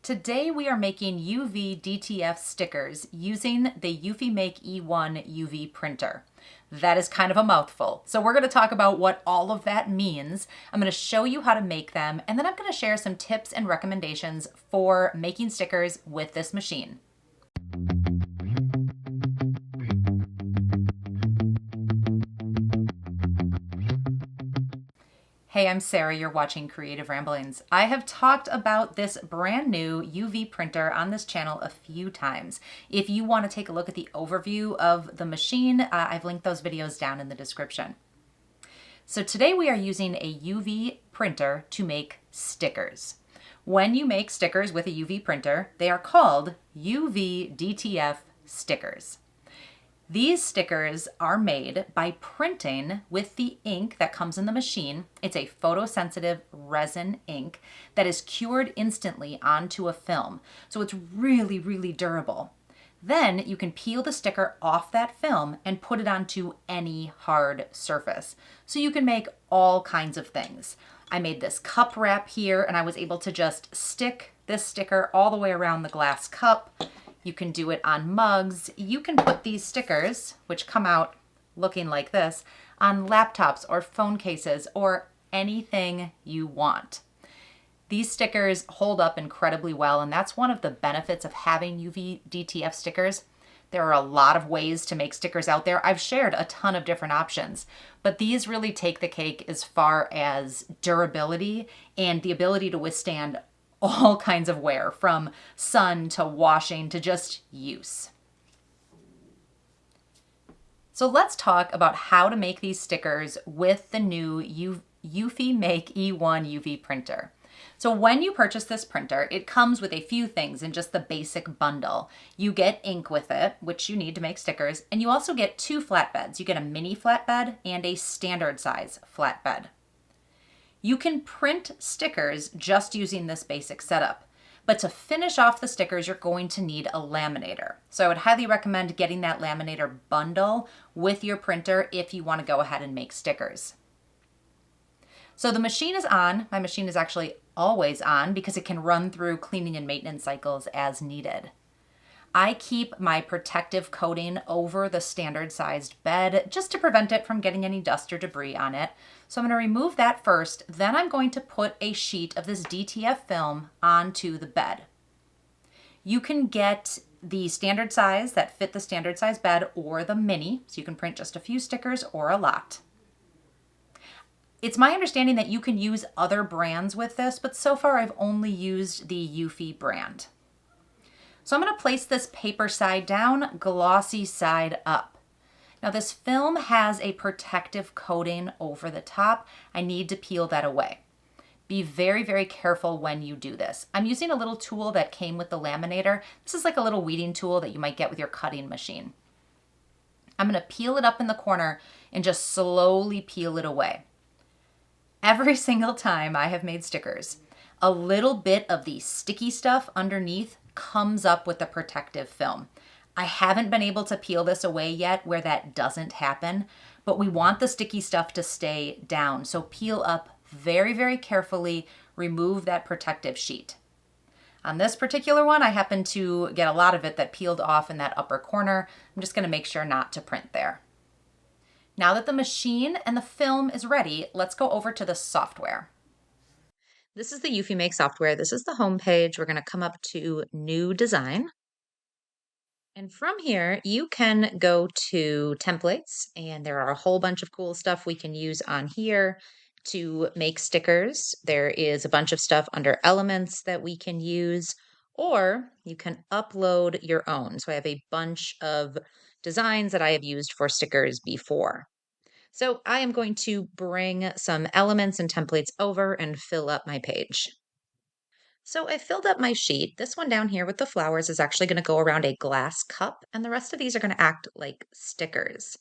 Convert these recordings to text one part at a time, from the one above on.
Today we are making UV DTF stickers using the eufyMake E1 UV printer. That is kind of a mouthful. So we're going to talk about what all of that means. I'm going to show you how to make them, and then I'm going to share some tips and recommendations for making stickers with this machine. Hey, I'm Sarah, you're watching Creative Ramblings. I have talked about this brand new UV printer on this channel a few times. If you want to take a look at the overview of the machine, I've linked those videos down in the description. So today we are using a UV printer to make stickers. When you make stickers with a UV printer, they are called UV DTF stickers. These stickers are made by printing with the ink that comes in the machine. It's a photosensitive resin ink that is cured instantly onto a film. So it's really, really durable. Then you can peel the sticker off that film and put it onto any hard surface. So you can make all kinds of things. I made this cup wrap here, and I was able to just stick this sticker all the way around the glass cup. You can do it on mugs. You can put these stickers, which come out looking like this, on laptops or phone cases or anything you want. These stickers hold up incredibly well, and that's one of the benefits of having UV DTF stickers. There are a lot of ways to make stickers out there. I've shared a ton of different options, but these really take the cake as far as durability and the ability to withstand all kinds of wear, from sun to washing to just use. So let's talk about how to make these stickers with the new eufyMake E1 UV printer. So when you purchase this printer, it comes with a few things in just the basic bundle. You get ink with it, which you need to make stickers, and you also get two flatbeds. You get a mini flatbed and a standard size flatbed. You can print stickers just using this basic setup, but to finish off the stickers, you're going to need a laminator. So I would highly recommend getting that laminator bundle with your printer if you want to go ahead and make stickers. So the machine is on. My machine is actually always on because it can run through cleaning and maintenance cycles as needed. I keep my protective coating over the standard sized bed just to prevent it from getting any dust or debris on it. So I'm going to remove that first. Then I'm going to put a sheet of this DTF film onto the bed. You can get the standard size that fit the standard size bed or the mini, so you can print just a few stickers or a lot. It's my understanding that you can use other brands with this, but so far I've only used the Eufy brand. So I'm going to place this paper side down, glossy side up. Now this film has a protective coating over the top. I need to peel that away. Be very, very careful when you do this. I'm using a little tool that came with the laminator. This is like a little weeding tool that you might get with your cutting machine. I'm going to peel it up in the corner and just slowly peel it away. Every single time I have made stickers, a little bit of the sticky stuff underneath comes up with the protective film. I haven't been able to peel this away yet where that doesn't happen, but we want the sticky stuff to stay down. So peel up very, very carefully, remove that protective sheet. On this particular one, I happen to get a lot of it that peeled off in that upper corner. I'm just going to make sure not to print there. Now that the machine and the film is ready, let's go over to the software. This is the eufyMake software. This is the home page. We're going to come up to New Design. And from here, you can go to Templates, and there are a whole bunch of cool stuff we can use on here to make stickers. There is a bunch of stuff under Elements that we can use, or you can upload your own. So I have a bunch of designs that I have used for stickers before. So I am going to bring some elements and templates over and fill up my page. So I filled up my sheet. This one down here with the flowers is actually going to go around a glass cup, and the rest of these are going to act like stickers.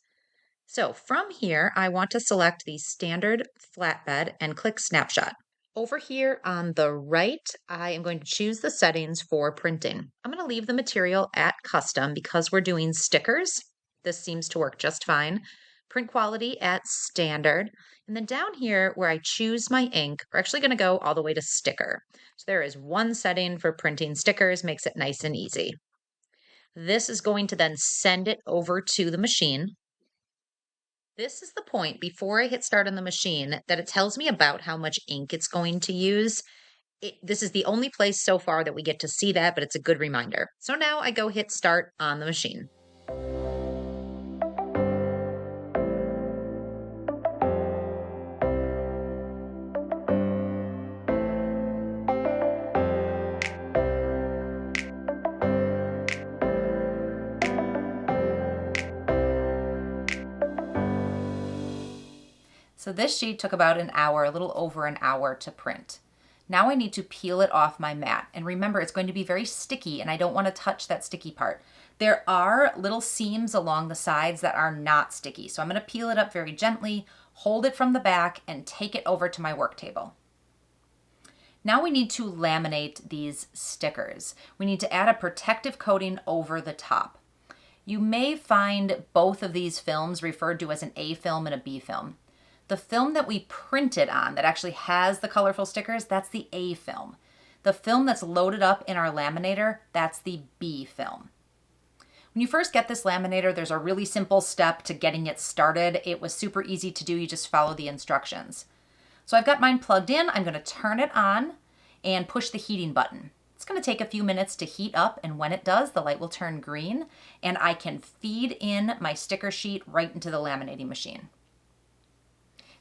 So from here, I want to select the standard flatbed and click snapshot. Over here on the right, I am going to choose the settings for printing. I'm going to leave the material at custom because we're doing stickers. This seems to work just fine. print quality at standard. And then down here where I choose my ink, we're actually going to go all the way to sticker. So there is one setting for printing stickers, makes it nice and easy. This is going to then send it over to the machine. This is the point before I hit start on the machine that it tells me about how much ink it's going to use. This is the only place so far that we get to see that, but it's a good reminder. So now I go hit start on the machine. So this sheet took about an hour, a little over an hour to print. Now I need to peel it off my mat. And remember, it's going to be very sticky and I don't want to touch that sticky part. There are little seams along the sides that are not sticky. So I'm going to peel it up very gently, hold it from the back, and take it over to my work table. Now we need to laminate these stickers. We need to add a protective coating over the top. You may find both of these films referred to as an A film and a B film. The film that we printed on that actually has the colorful stickers, that's the A film. The film that's loaded up in our laminator, that's the B film. When you first get this laminator, there's a really simple step to getting it started. It was super easy to do. You just follow the instructions. So I've got mine plugged in. I'm going to turn it on and push the heating button. It's going to take a few minutes to heat up, and when it does, the light will turn green, and I can feed in my sticker sheet right into the laminating machine.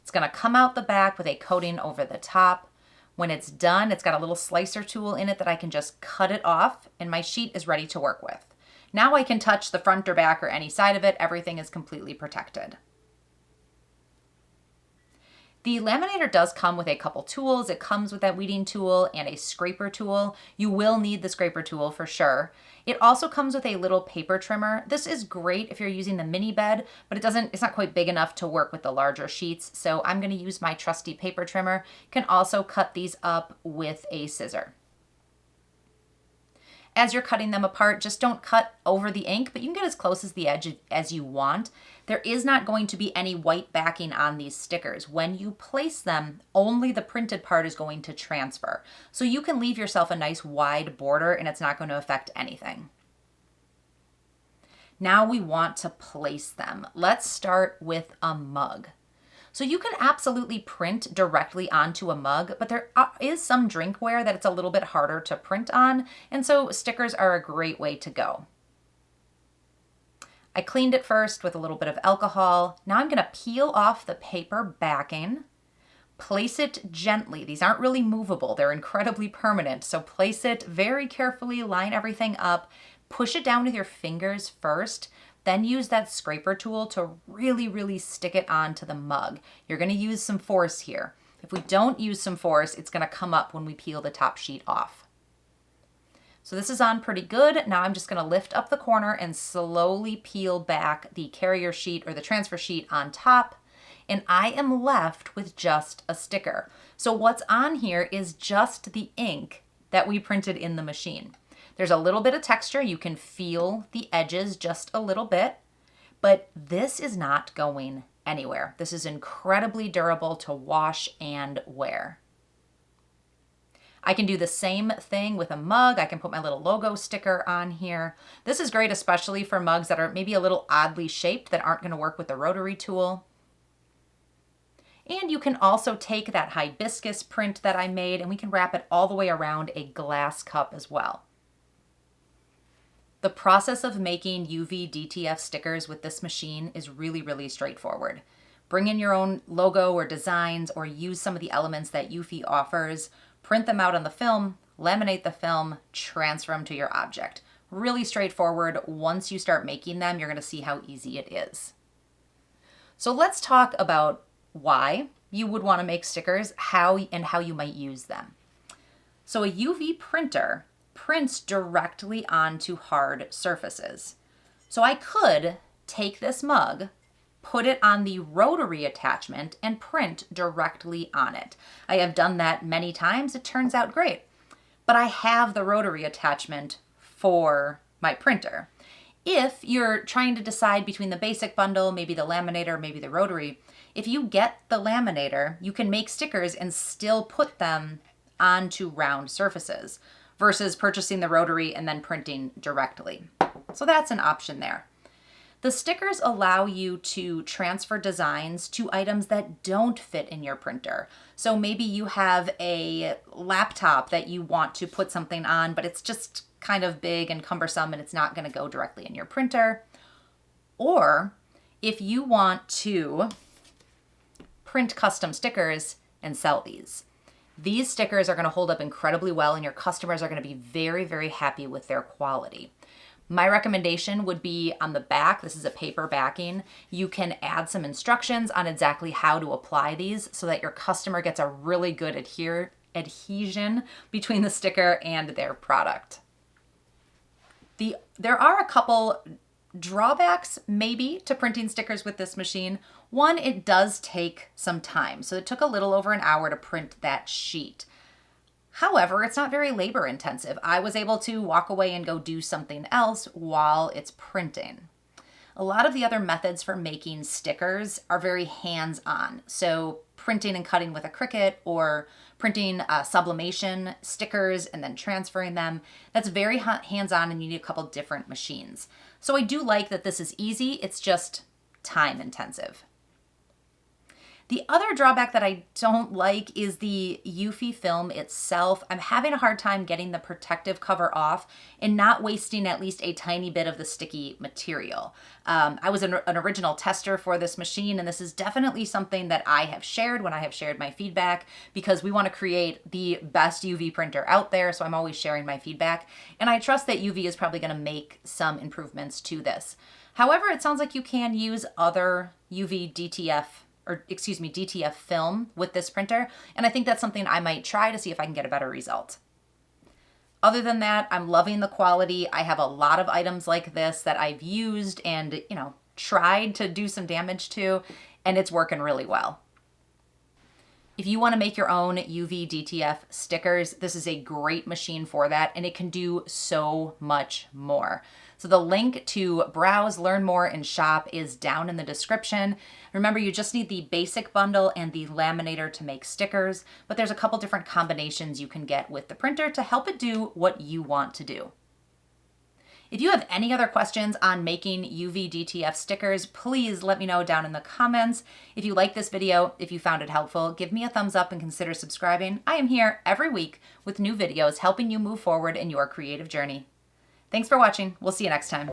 It's going to come out the back with a coating over the top. When it's done, it's got a little slicer tool in it that I can just cut it off, and my sheet is ready to work with. Now I can touch the front or back or any side of it. Everything is completely protected. The laminator does come with a couple tools. It comes with that weeding tool and a scraper tool. You will need the scraper tool for sure. It also comes with a little paper trimmer. This is great if you're using the mini bed, but it's not quite big enough to work with the larger sheets. So I'm going to use my trusty paper trimmer. You can also cut these up with a scissor. As you're cutting them apart, just don't cut over the ink, but you can get as close as the edge as you want. There is not going to be any white backing on these stickers. When you place them, only the printed part is going to transfer. So you can leave yourself a nice wide border and it's not going to affect anything. Now we want to place them. Let's start with a mug. So you can absolutely print directly onto a mug, but there is some drinkware that it's a little bit harder to print on, and so stickers are a great way to go. I cleaned it first with a little bit of alcohol. Now I'm going to peel off the paper backing, place it gently. These aren't really movable. They're incredibly permanent, so place it very carefully, line everything up, push it down with your fingers first. Then use that scraper tool to really stick it onto the mug. You're going to use some force here. If we don't use some force, it's going to come up when we peel the top sheet off. So this is on pretty good. Now I'm just going to lift up the corner and slowly peel back the carrier sheet or the transfer sheet on top. And I am left with just a sticker. So what's on here is just the ink that we printed in the machine. There's a little bit of texture. You can feel the edges just a little bit, but this is not going anywhere. This is incredibly durable to wash and wear. I can do the same thing with a mug. I can put my little logo sticker on here. This is great, especially for mugs that are maybe a little oddly shaped that aren't going to work with the rotary tool. And you can also take that hibiscus print that I made and we can wrap it all the way around a glass cup as well. The process of making UV DTF stickers with this machine is really straightforward. Bring in your own logo or designs or use some of the elements that Eufy offers, print them out on the film, laminate the film, transfer them to your object. Really straightforward. Once you start making them, you're going to see how easy it is. So let's talk about why you would want to make stickers, how you might use them. So a UV printer prints directly onto hard surfaces. So I could take this mug, put it on the rotary attachment, and print directly on it. I have done that many times. It turns out great. But I have the rotary attachment for my printer. If you're trying to decide between the basic bundle, maybe the laminator, maybe the rotary, if you get the laminator, you can make stickers and still put them onto round surfaces versus purchasing the rotary and then printing directly. So that's an option there. The stickers allow you to transfer designs to items that don't fit in your printer. So maybe you have a laptop that you want to put something on, but it's just kind of big and cumbersome and it's not going to go directly in your printer. Or if you want to print custom stickers and sell these. These stickers are going to hold up incredibly well and your customers are going to be very, very happy with their quality. My recommendation would be on the back. This is a paper backing. You can add some instructions on exactly how to apply these so that your customer gets a really good adhesion between the sticker and their product. There are a couple drawbacks maybe to printing stickers with this machine. One, it does take some time. So it took a little over an hour to print that sheet. However, it's not very labor intensive. I was able to walk away and go do something else while it's printing. A lot of the other methods for making stickers are very hands-on. So printing and cutting with a Cricut or printing sublimation stickers and then transferring them, that's very hands-on and you need a couple different machines. So I do like that this is easy, it's just time intensive. The other drawback that I don't like is the UV film itself. I'm having a hard time getting the protective cover off and not wasting at least a tiny bit of the sticky material. I was an original tester for this machine, and this is definitely something that I have shared when I have shared my feedback because we want to create the best UV printer out there, so I'm always sharing my feedback. And I trust that UV is probably going to make some improvements to this. However, it sounds like you can use other DTF film with this printer, and I think that's something I might try to see if I can get a better result. Other than that, I'm loving the quality. I have a lot of items like this that I've used and, tried to do some damage to, and it's working really well. If you want to make your own UV DTF stickers, this is a great machine for that, and it can do so much more. So the link to browse, learn more, and shop is down in the description. Remember, you just need the basic bundle and the laminator to make stickers, but there's a couple different combinations you can get with the printer to help it do what you want to do. If you have any other questions on making UV DTF stickers, please let me know down in the comments. If you like this video, if you found it helpful, give me a thumbs up and consider subscribing. I am here every week with new videos helping you move forward in your creative journey. Thanks for watching. We'll see you next time.